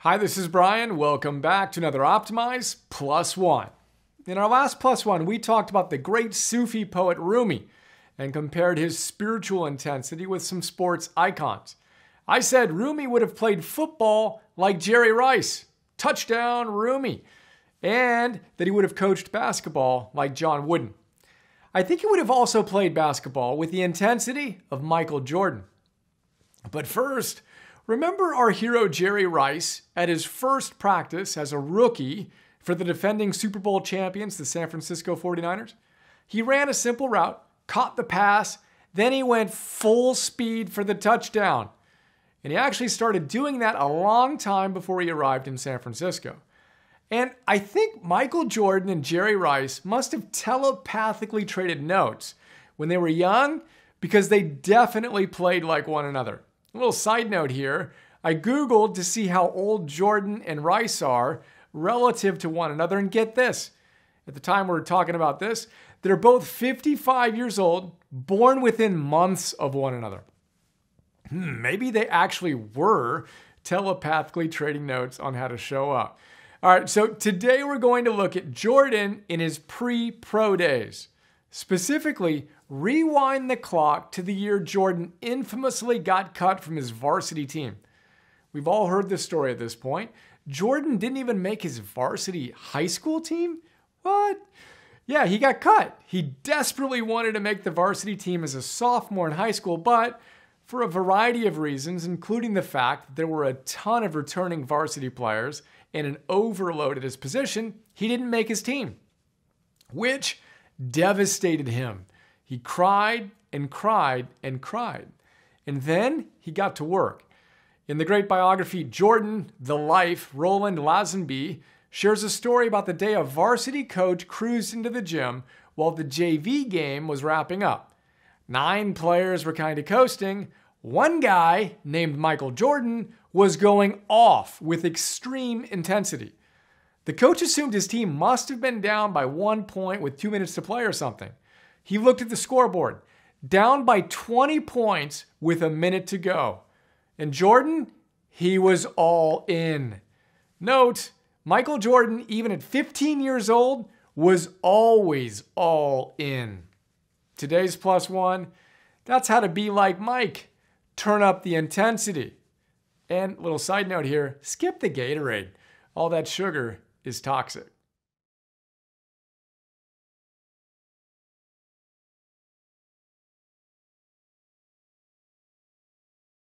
Hi, this is Brian. Welcome back to another Optimize Plus One. In our last Plus One, we talked about the great Sufi poet Rumi and compared his spiritual intensity with some sports icons. I said Rumi would have played football like Jerry Rice, touchdown Rumi, and that he would have coached basketball like John Wooden. I think he would have also played basketball with the intensity of Michael Jordan. But first, remember our hero Jerry Rice at his first practice as a rookie for the defending Super Bowl champions, the San Francisco 49ers? He ran a simple route, caught the pass, then he went full speed for the touchdown. And he actually started doing that a long time before he arrived in San Francisco. And I think Michael Jordan and Jerry Rice must have telepathically traded notes when they were young because they definitely played like one another. A little side note here, I Googled to see how old Jordan and Rice are relative to one another, and get this. At the time we're talking about this, they're both 55 years old, born within months of one another. Maybe they actually were telepathically trading notes on how to show up. All right, so today we're going to look at Jordan in his pre-pro days. Specifically, rewind the clock to the year Jordan infamously got cut from his varsity team. We've all heard this story at this point. Jordan didn't even make his varsity high school team? What? Yeah, he got cut. He desperately wanted to make the varsity team as a sophomore in high school, but for a variety of reasons, including the fact that there were a ton of returning varsity players and an overload at his position, he didn't make his team, which devastated him. He cried and cried and cried. And then he got to work. In the great biography, Jordan, The Life, Roland Lazenby shares a story about the day a varsity coach cruised into the gym while the JV game was wrapping up. 9 players were kind of coasting. One guy, named Michael Jordan, was going off with extreme intensity. The coach assumed his team must have been down by 1 point with 2 minutes to play or something. He looked at the scoreboard, down by 20 points with a minute to go. And Jordan, he was all in. Note, Michael Jordan, even at 15 years old, was always all in. Today's Plus One, that's how to be like Mike. Turn up the intensity. And little side note here, skip the Gatorade. All that sugar is toxic.